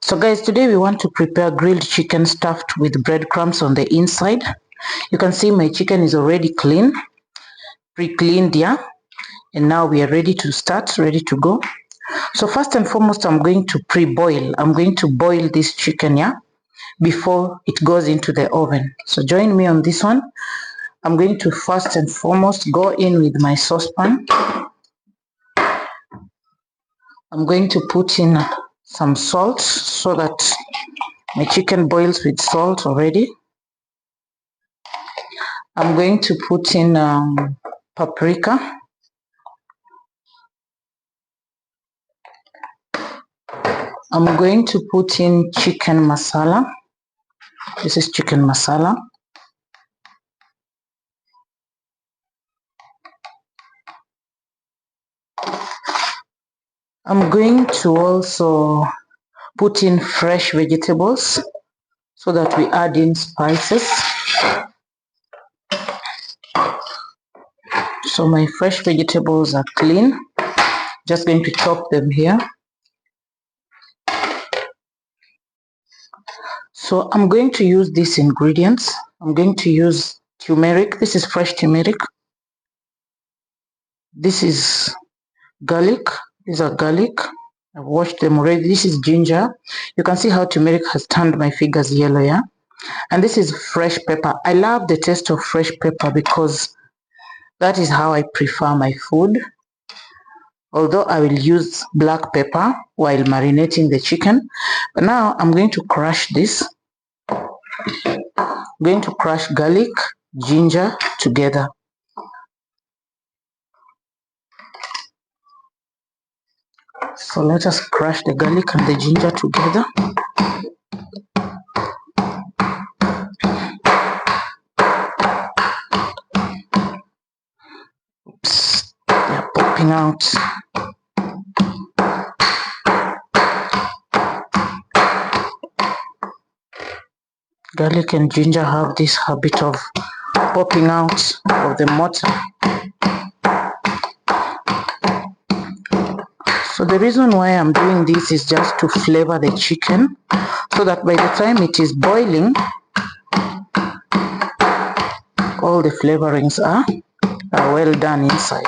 So guys, today we want to prepare grilled chicken stuffed with breadcrumbs on the inside. You can see my chicken is already clean, pre-cleaned, yeah. And now we are ready to start, ready to go. So first and foremost, I'm going to pre-boil. I'm going to boil this chicken, yeah, before it goes into the oven. So join me on this one. I'm going to first and foremost go in with my saucepan. I'm going to put in some salt so that my chicken boils with salt already. I'm going to put in paprika. I'm going to put in chicken masala. This is chicken masala. I'm going to also put in fresh vegetables so that we add in spices. So my fresh vegetables are clean. Just going to chop them here. So I'm going to use these ingredients. I'm going to use turmeric. This is fresh turmeric. This is garlic. These are garlic. I've washed them already. This is ginger. You can see how turmeric has turned my fingers yellow, yeah? And this is fresh pepper. I love the taste of fresh pepper because that is how I prefer my food. Although I will use black pepper while marinating the chicken. But now I'm going to crush this. I'm going to crush garlic, ginger together. So let us crush the garlic and the ginger together. Oops, they are popping out. Garlic and ginger have this habit of popping out of the mortar. So the reason why I'm doing this is just to flavor the chicken so that by the time it is boiling, all the flavorings are well done inside.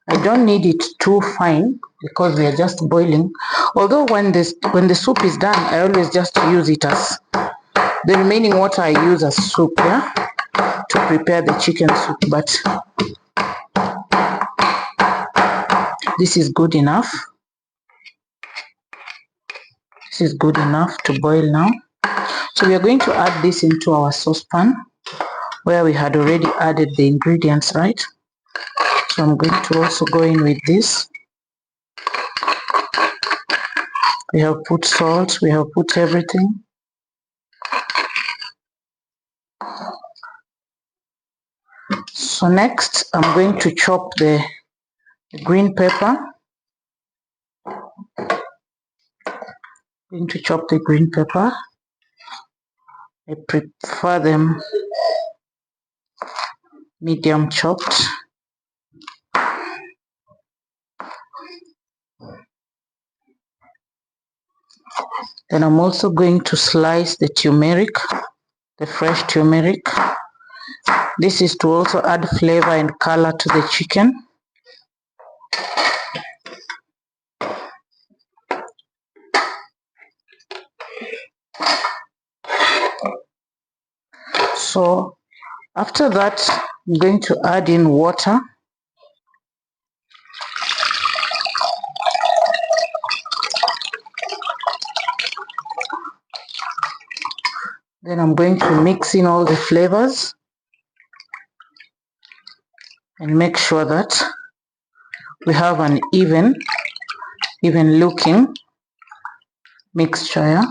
I don't need it too fine because we are just boiling. Although when the soup is done, I always just use it as the remaining water I use as soup, yeah, to prepare the chicken soup. But this is good enough. This is good enough to boil now. So we are going to add this into our saucepan where we had already added the ingredients, right? So I'm going to also go in with this. We have put salt, we have put everything. So next I'm going to chop the green pepper. I'm going to chop the green pepper. I prefer them medium chopped. Then I'm also going to slice the turmeric, the fresh turmeric. This is to also add flavor and color to the chicken. So after that, I'm going to add in water. Then I'm going to mix in all the flavors and make sure that we have an even looking mixture. Yeah?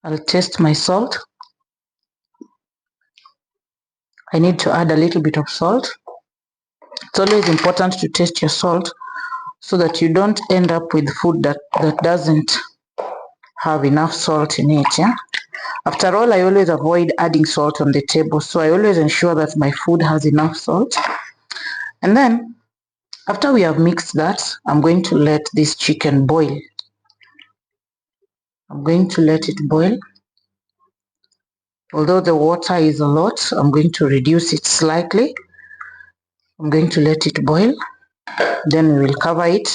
I'll taste my salt. I need to add a little bit of salt. It's always important to taste your salt so that you don't end up with food that doesn't have enough salt in it. Yeah. After all, I always avoid adding salt on the table, so I always ensure that my food has enough salt. And then after we have mixed that, I'm going to let this chicken boil. I'm going to let it boil. Although the water is a lot, I'm going to reduce it slightly. I'm going to let it boil. Then we will cover it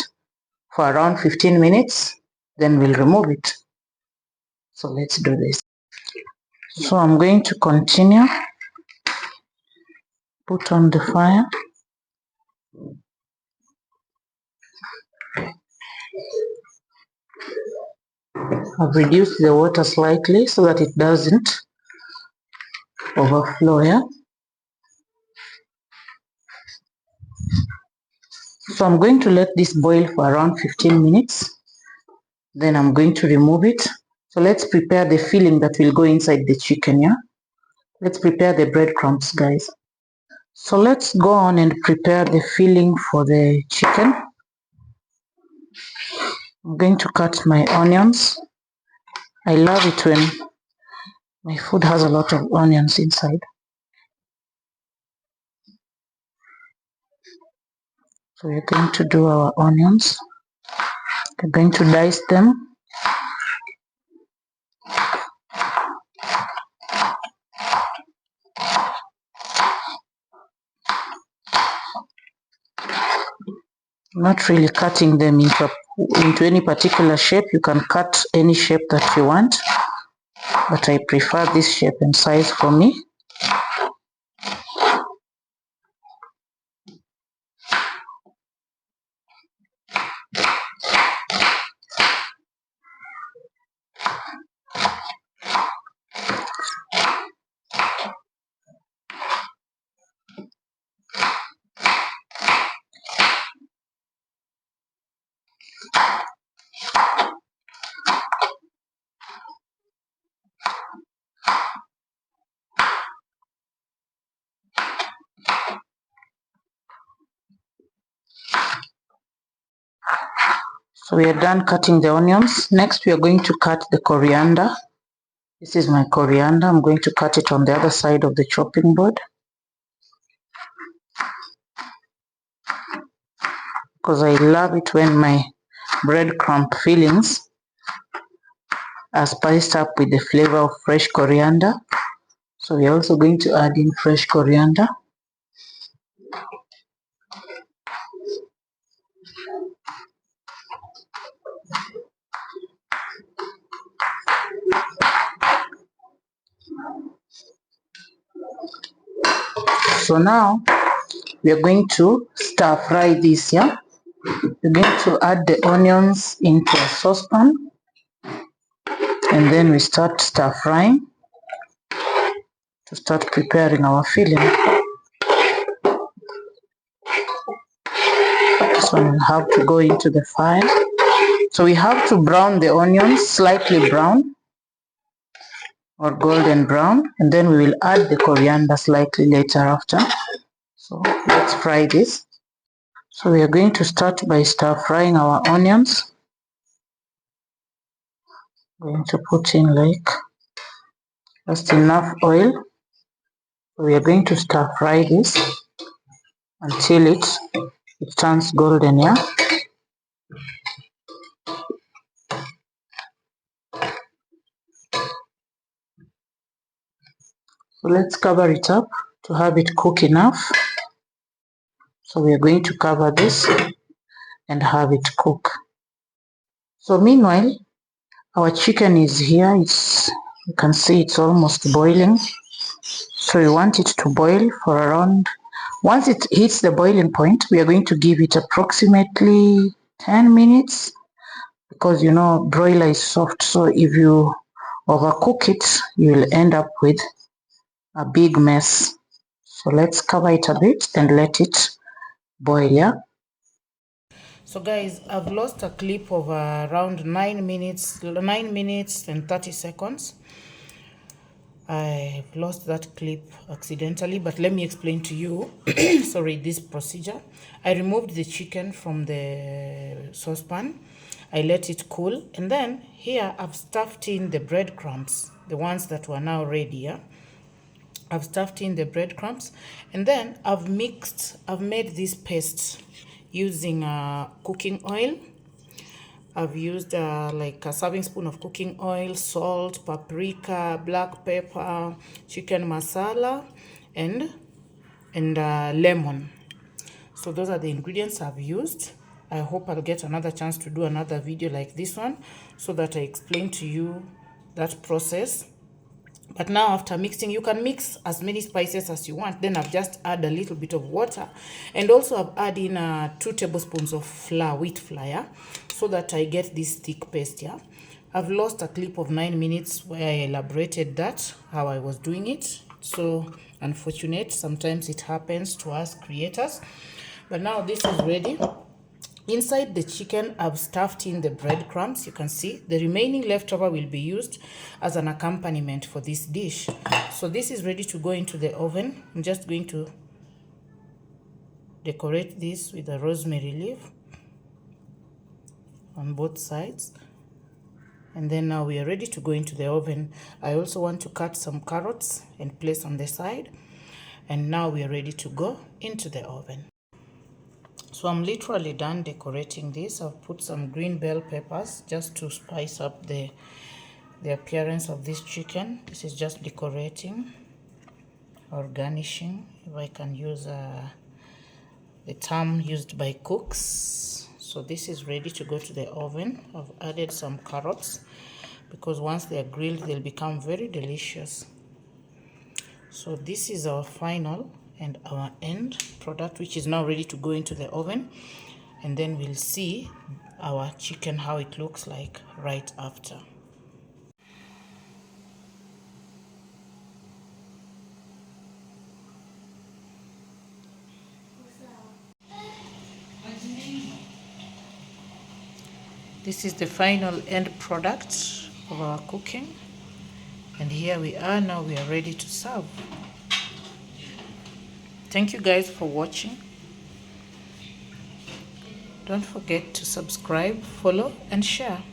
for around 15 minutes. Then we'll remove it. So let's do this. So I'm going to continue. Put on the fire. I've reduced the water slightly so that it doesn't overflow here. So I'm going to let this boil for around 15 minutes. Then I'm going to remove it. So let's prepare the filling that will go inside the chicken, yeah? Let's prepare the breadcrumbs, guys. So let's go on and prepare the filling for the chicken. I'm going to cut my onions. I love it when my food has a lot of onions inside. So we're going to do our onions. We're going to dice them. Not really cutting them into any particular shape. You can cut any shape that you want, but I prefer this shape and size for me. So we are done cutting the onions. Next we are going to cut the coriander. This is my coriander. I'm going to cut it on the other side of the chopping board, because I love it when my breadcrumb fillings are spiced up with the flavor of fresh coriander. So we're also going to add in fresh coriander. So now we are going to stir fry this, yeah? We're going to add the onions into a saucepan, and then we start stir frying to start preparing our filling. This one will have to go into the fire. So we have to brown the onions slightly brown or golden brown, and then we will add the coriander slightly later after. So let's fry this. So we are going to start by stir frying our onions. I'm going to put in like just enough oil. We are going to stir fry this until it turns golden, yeah? So let's cover it up to have it cook enough. So we are going to cover this and have it cook. So meanwhile, our chicken is here. You can see it's almost boiling. So we want it to boil for around, once it hits the boiling point, we are going to give it approximately 10 minutes, because you know broiler is soft, so if you overcook it, you will end up with a big mess. So let's cover it a bit and let it boil, yeah? So guys, I've lost a clip of around 9 minutes and 30 seconds. I've lost that clip accidentally, but let me explain to you sorry, this procedure. I removed the chicken from the saucepan. I let it cool, and then here I've stuffed in the breadcrumbs, the ones that were now ready. Yeah? I've stuffed in the breadcrumbs, and then I've made this paste using cooking oil. I've used like a serving spoon of cooking oil, salt, paprika, black pepper, chicken masala, and lemon. So those are the ingredients I've used. I hope I'll get another chance to do another video like this one so that I explain to you that process. But now after mixing, you can mix as many spices as you want. Then I've just add a little bit of water, and also I've added in 2 tablespoons of flour, wheat flour, so that I get this thick paste. Yeah, I've lost a clip of 9 minutes where I elaborated that how I was doing it. So unfortunate, sometimes it happens to us creators. But now this is ready. Inside the chicken, I've stuffed in the breadcrumbs. You can see the remaining leftover will be used as an accompaniment for this dish. So this is ready to go into the oven. I'm just going to decorate this with a rosemary leaf on both sides. And then now we are ready to go into the oven. I also want to cut some carrots and place on the side. And now we are ready to go into the oven. So I'm literally done decorating this. I've put some green bell peppers just to spice up the appearance of this chicken. This is just decorating or garnishing, if I can use the term used by cooks. So this is ready to go to the oven. I've added some carrots because once they are grilled, they'll become very delicious. So this is our final and our end product, which is now ready to go into the oven, and then we'll see our chicken, how it looks like right after. This is the final end product of our cooking, and here we are. Now we are ready to serve. Thank you guys for watching. Don't forget to subscribe, follow, and share.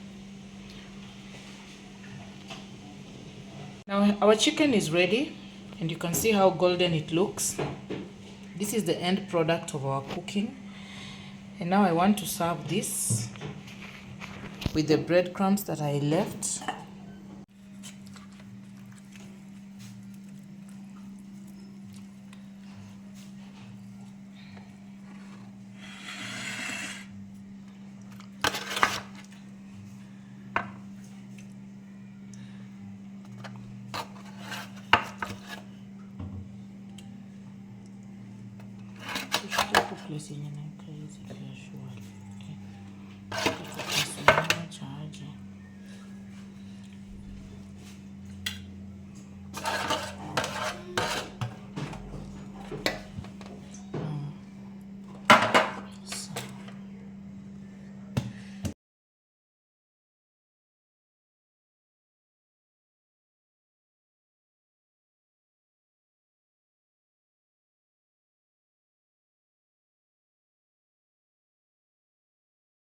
Now our chicken is ready, and you can see how golden it looks. This is the end product of our cooking. And now I want to serve this with the breadcrumbs that I left. Place in crazy casual.